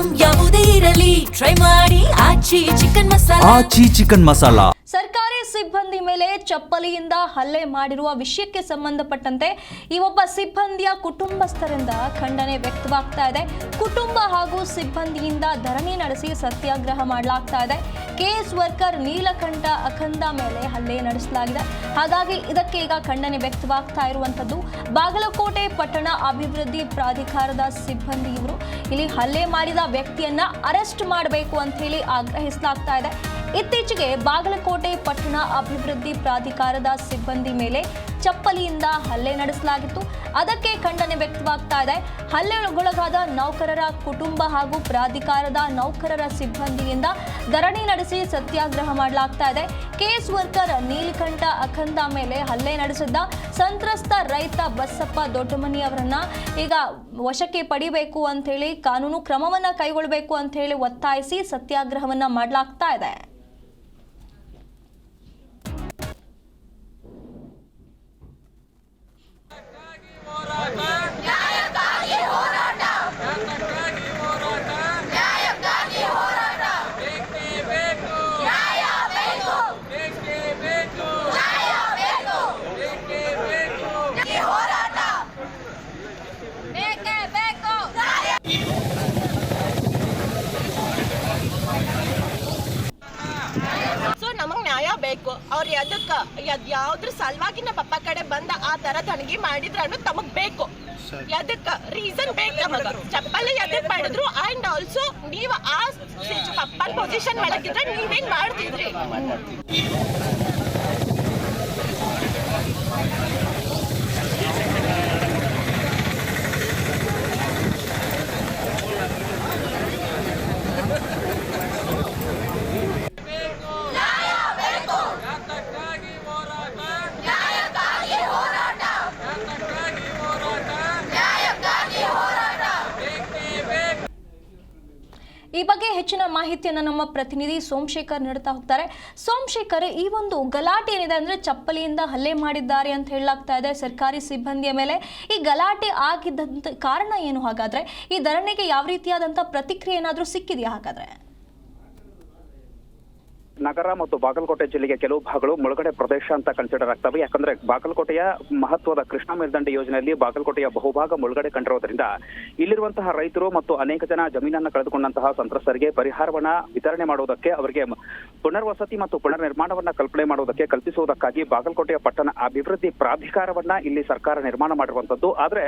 Item ಯಾವುದೇ ಇರಲಿ try ಮಾಡಿ ಆಚಿ ಚಿಕನ್ ಮಸಾಲಾ. ಸರ್ಕಾರಿ ಸಿಬ್ಬಂದಿ ಮೇಲೆ ಚಪ್ಪಲಿಯಿಂದ ಹಲ್ಲೆ ಮಾಡಿರುವ ವಿಷಯಕ್ಕೆ ಸಂಬಂಧಪಟ್ಟಂತೆ ಈ ಒಬ್ಬ ಸಿಬ್ಬಂದಿಯ ಕುಟುಂಬಸ್ಥರಿಂದ ಖಂಡನೆ ವ್ಯಕ್ತವಾಗ್ತಾ ಇದೆ. ಕುಟುಂಬ ಹಾಗೂ ಸಿಬ್ಬಂದಿಯಿಂದ ಧರಣಿ ನಡೆಸಿ ಸತ್ಯಾಗ್ರಹ ಮಾಡಲಾಗ್ತಾ ಇದೆ. ಕೇಸ್ ವರ್ಕರ್ ನೀಲಕಂಠ ಅಖಂದ ಮೇಲೆ ಹಲ್ಲೆ ನಡೆಸಲಾಗಿದೆ. ಹಾಗಾಗಿ ಇದಕ್ಕೆ ಈಗ ಖಂಡನೆ ವ್ಯಕ್ತವಾಗ್ತಾ ಇರುವಂತದ್ದು. ಬಾಗಲಕೋಟೆ ಪಟ್ಟಣ ಅಭಿವೃದ್ಧಿ ಪ್ರಾಧಿಕಾರದ ಸಿಬ್ಬಂದಿ ಇವರು ಇಲ್ಲಿ ಹಲ್ಲೆ ಮಾಡಿದ ವ್ಯಕ್ತಿಯನ್ನ ಅರೆಸ್ಟ್ ಮಾಡಬೇಕು ಅಂತ ಹೇಳಿ ಆಗ್ರಹಿಸಲಾಗ್ತಾ ಇದೆ. ಇತ್ತೀಚೆಗೆ ಬಾಗಲಕೋಟೆ ಪಟ್ಟಣ ಅಭಿವೃದ್ಧಿ ಪ್ರಾಧಿಕಾರದ ಸಿಬ್ಬಂದಿ ಮೇಲೆ ಚಪ್ಪಲಿಯಿಂದ ಹಲ್ಲೆ ನಡೆಸಲಾಗಿತ್ತು. ಅದಕ್ಕೆ ಖಂಡನೆ ವ್ಯಕ್ತವಾಗ್ತಾ ಇದೆ. ಹಲ್ಲೆಗೊಳಗಾದ ನೌಕರರ ಕುಟುಂಬ ಹಾಗೂ ಪ್ರಾಧಿಕಾರದ ನೌಕರರ ಸಿಬ್ಬಂದಿಯಿಂದ ಧರಣಿ ನಡೆಸಿ ಸತ್ಯಾಗ್ರಹ ಮಾಡಲಾಗ್ತಾ ಇದೆ. ಕೇಸ್ ವರ್ಕರ್ ನೀಲಕಂಠ ಅಖಂದ ಮೇಲೆ ಹಲ್ಲೆ ನಡೆಸಿದ್ದ ಸಂತ್ರಸ್ತ ರೈತ ಬಸಪ್ಪ ದೊಡ್ಡಮನಿ ಅವರನ್ನ ಈಗ ವಶಕ್ಕೆ ಪಡಿಬೇಕು ಅಂತ ಹೇಳಿ ಕಾನೂನು ಕ್ರಮವನ್ನ ಕೈಗೊಳ್ಳಬೇಕು ಅಂತ ಹೇಳಿ ಒತ್ತಾಯಿಸಿ ಸತ್ಯಾಗ್ರಹವನ್ನ ಮಾಡಲಾಗ್ತಾ ಇದೆ. ನಮಗ್ ನ್ಯಾಯ ಬೇಕು. ಅವ್ರು ಯಾವ್ದ್ರ ಸಲುವಾಗಿ ನಮ್ಮ ಪಪ್ಪ ಕಡೆ ಬಂದ ಆ ತರ ತಣಗಿ ಮಾಡಿದ್ರ ಅನ್ನೋದು ತಮಗ್ ಬೇಕು. ಎದಕ್ಕ ರೀಸನ್ ಬೇಕು ನಮಗ. ಚಪ್ಪಲಿ ಎದಕ್ ಮಾಡಿದ್ರು ಅಂಡ್ ಆಲ್ಸೋ ನೀವು ಆ ಪಪ್ಪನ್ ಪೊಸಿಷನ್ ಒಳಗಿದ್ರೆ ನೀವೇನ್ ಮಾಡ್ತಿದ್ರಿ? ಈ ಬಗ್ಗೆ ಹೆಚ್ಚಿನ ಮಾಹಿತಿಯನ್ನು ನಮ್ಮ ಪ್ರತಿನಿಧಿ ಸೋಮಶೇಖರ್ ನೀಡುತ್ತಾ ಹೋಗ್ತಾರೆ. ಸೋಮಶೇಖರ್, ಈ ಒಂದು ಗಲಾಟೆ ಏನಿದೆ ಅಂದ್ರೆ ಚಪ್ಪಲಿಯಿಂದ ಹಲ್ಲೆ ಮಾಡಿದ್ದಾರೆ ಅಂತ ಹೇಳಲಾಗ್ತಾ ಇದೆ ಸರ್ಕಾರಿ ಸಿಬ್ಬಂದಿಯ ಮೇಲೆ. ಈ ಗಲಾಟೆ ಆಗಿದ್ದಂತ ಕಾರಣ ಏನು? ಹಾಗಾದ್ರೆ ಈ ಧರಣಿಗೆ ಯಾವ ರೀತಿಯಾದಂತಹ ಪ್ರತಿಕ್ರಿಯೆ ಏನಾದರೂ ಸಿಕ್ಕಿದೆಯಾ? ಹಾಗಾದ್ರೆ ನಗರ ಮತ್ತು ಬಾಗಲಕೋಟೆ ಜಿಲ್ಲೆಗೆ ಕೆಲವು ಭಾಗಗಳು ಮುಳುಗಡೆ ಪ್ರದೇಶ ಅಂತ ಕನ್ಸಿಡರ್ ಆಗ್ತವೆ. ಯಾಕಂದ್ರೆ ಬಾಗಲಕೋಟೆಯ ಮಹತ್ವದ ಕೃಷ್ಣಾ ಮೇಲ್ದಂಡೆ ಯೋಜನೆಯಲ್ಲಿ ಬಾಗಲಕೋಟೆಯ ಬಹುಭಾಗ ಮುಳುಗಡೆ ಕಂಡಿರೋದ್ರಿಂದ ಇಲ್ಲಿರುವಂತಹ ರೈತರು ಮತ್ತು ಅನೇಕ ಜನ ಜಮೀನನ್ನು ಕಳೆದುಕೊಂಡಂತಹ ಸಂತ್ರಸ್ತರಿಗೆ ಪರಿಹಾರವನ್ನ ವಿತರಣೆ ಮಾಡುವುದಕ್ಕೆ, ಅವರಿಗೆ ಪುನರ್ವಸತಿ ಮತ್ತು ಪುನರ್ ನಿರ್ಮಾಣವನ್ನ ಕಲ್ಪಿಸುವುದಕ್ಕಾಗಿ ಬಾಗಲಕೋಟೆಯ ಪಟ್ಟಣ ಅಭಿವೃದ್ಧಿ ಪ್ರಾಧಿಕಾರವನ್ನ ಇಲ್ಲಿ ಸರ್ಕಾರ ನಿರ್ಮಾಣ ಮಾಡಿರುವಂತದ್ದು. ಆದ್ರೆ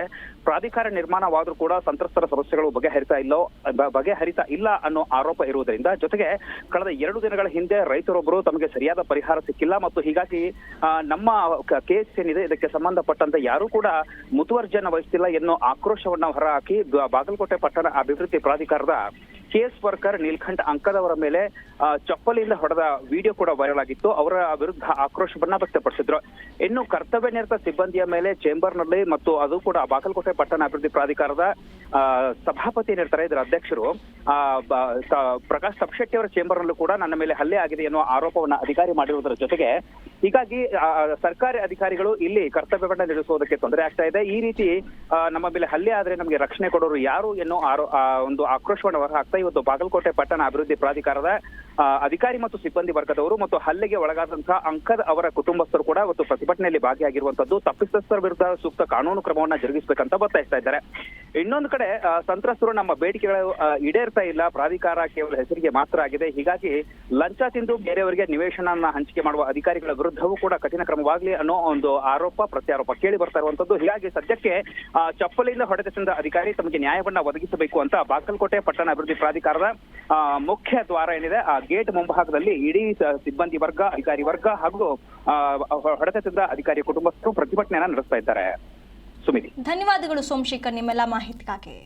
ಪ್ರಾಧಿಕಾರ ನಿರ್ಮಾಣವಾದ್ರೂ ಕೂಡ ಸಂತ್ರಸ್ತರ ಸಮಸ್ಯೆಗಳು ಬಗೆಹರಿತಾ ಇಲ್ಲ ಅನ್ನೋ ಆರೋಪ ಇರುವುದರಿಂದ, ಜೊತೆಗೆ ಕಳೆದ 2 ದಿನಗಳ ಹಿಂದೆ ರೈತರೊಬ್ಬರು ತಮಗೆ ಸರಿಯಾದ ಪರಿಹಾರ ಸಿಕ್ಕಿಲ್ಲ ಮತ್ತು ಹೀಗಾಗಿ ನಮ್ಮ ಕೇಸ್ ಏನಿದೆ ಇದಕ್ಕೆ ಸಂಬಂಧಪಟ್ಟಂತೆ ಯಾರು ಕೂಡ ಮುತುವರ್ಜಿಯನ್ನು ವಹಿಸ್ತಿಲ್ಲ ಎನ್ನೋ ಆಕ್ರೋಶವನ್ನ ಹೊರಹಾಕಿ ಬಾಗಲಕೋಟೆ ಪಟ್ಟಣ ಅಭಿವೃದ್ಧಿ ಪ್ರಾಧಿಕಾರದ ಕೇಸ್ ವರ್ಕರ್ ನೀಲಕಂಠ ಅಂಕದವರ ಮೇಲೆ ಚಪ್ಪಲಿಯಿಂದ ಹೊಡೆದ ವಿಡಿಯೋ ಕೂಡ ವೈರಲ್ ಆಗಿತ್ತು. ಅವರ ವಿರುದ್ಧ ಆಕ್ರೋಶವನ್ನ ವ್ಯಕ್ತಪಡಿಸಿದ್ರು. ಇನ್ನು ಕರ್ತವ್ಯ ನಿರತ ಸಿಬ್ಬಂದಿಯ ಮೇಲೆ ಚೇಂಬರ್ ನಲ್ಲಿ ಮತ್ತು ಅದು ಕೂಡ ಬಾಗಲಕೋಟೆ ಪಟ್ಟಣ ಅಭಿವೃದ್ಧಿ ಪ್ರಾಧಿಕಾರದ ಸಭಾಪತಿ ಏನಿರ್ತಾರೆ, ಇದರ ಅಧ್ಯಕ್ಷರು ಪ್ರಕಾಶ್ ತಪ್ಶೆಟ್ಟಿ ಅವರ ಚೇಂಬರ್ ನಲ್ಲೂ ಕೂಡ ನನ್ನ ಮೇಲೆ ಹಲ್ಲೆ ಆಗಿದೆ ಎನ್ನುವ ಆರೋಪವನ್ನ ಅಧಿಕಾರಿ ಮಾಡಿರುವುದರ ಜೊತೆಗೆ ಹೀಗಾಗಿ ಸರ್ಕಾರಿ ಅಧಿಕಾರಿಗಳು ಇಲ್ಲಿ ಕರ್ತವ್ಯವನ್ನ ನಿರ್ವಹಿಸುವುದಕ್ಕೆ ತೊಂದರೆ ಆಗ್ತಾ ಇದೆ. ಈ ರೀತಿ ನಮ್ಮ ಮೇಲೆ ಹಲ್ಲೆ ಆದ್ರೆ ನಮಗೆ ರಕ್ಷಣೆ ಕೊಡೋರು ಯಾರು ಎನ್ನೋ ಒಂದು ಆಕ್ರೋಶವನ್ನು ಹೊರಹಾಕ್ತಾ ಇವತ್ತು ಬಾಗಲಕೋಟೆ ಪಟ್ಟಣ ಅಭಿವೃದ್ಧಿ ಪ್ರಾಧಿಕಾರದ ಅಧಿಕಾರಿ ಮತ್ತು ಸಿಬ್ಬಂದಿ ವರ್ಗದವರು ಮತ್ತು ಹಲ್ಲೆಗೆ ಒಳಗಾದಂತಹ ಅಂಕದ್ ಅವರ ಕುಟುಂಬಸ್ಥರು ಕೂಡ ಇವತ್ತು ಪ್ರತಿಭಟನೆಯಲ್ಲಿ ಭಾಗಿಯಾಗಿರುವಂತದ್ದು. ತಪ್ಪಿತಸ್ಥರ ವಿರುದ್ಧ ಸೂಕ್ತ ಕಾನೂನು ಕ್ರಮವನ್ನ ಜರುಗಿಸಬೇಕಂತ ಒತ್ತಾಯಿಸ್ತಾ ಇದ್ದಾರೆ. ಇನ್ನೊಂದು ಕಡೆ ಸಂತ್ರಸ್ತರು ನಮ್ಮ ಬೇಡಿಕೆಗಳು ಈಡೇರ್ತಾ ಇಲ್ಲ, ಪ್ರಾಧಿಕಾರ ಕೇವಲ ಹೆಸರಿಗೆ ಮಾತ್ರ ಆಗಿದೆ, ಹೀಗಾಗಿ ಲಂಚ ತಿಂದು ಬೇರೆಯವರಿಗೆ ನಿವೇಶನ ಹಂಚಿಕೆ ಮಾಡುವ ಅಧಿಕಾರಿಗಳ ವಿರುದ್ಧವೂ ಕೂಡ ಕಠಿಣ ಕ್ರಮವಾಗಲಿ ಅನ್ನೋ ಒಂದು ಆರೋಪ ಪ್ರತ್ಯಾರೋಪ ಕೇಳಿ ಬರ್ತಾ ಇರುವಂತದ್ದು. ಹೀಗಾಗಿ ಸದ್ಯಕ್ಕೆ ಚಪ್ಪಲಿಯಿಂದ ಹೊಡೆದ ಅಧಿಕಾರಿ ತಮಗೆ ನ್ಯಾಯವನ್ನ ಒದಗಿಸಬೇಕು ಅಂತ ಬಾಗಲಕೋಟೆ ಪಟ್ಟಣ ಅಭಿವೃದ್ಧಿ ಪ್ರಾಧಿಕಾರದ ಮುಖ್ಯ ದ್ವಾರ ಏನಿದೆ ಆ ಗೇಟ್ ಮುಂಭಾಗದಲ್ಲಿ ಇಡೀ ಸಿಬ್ಬಂದಿ ವರ್ಗ, ಅಧಿಕಾರಿ ವರ್ಗ ಹಾಗೂ ಹೊಡೆತ ಅಧಿಕಾರಿಯ ಕುಟುಂಬಸ್ಥರು ಪ್ರತಿಭಟನೆಯನ್ನ ನಡೆಸ್ತಾ ಇದ್ದಾರೆ. ಸುಮಿತಿ, ಧನ್ಯವಾದಗಳು ಸೋಮಶೇಖರ್ ನಿಮ್ಮೆಲ್ಲ ಮಾಹಿತಿಗಾಗಿ.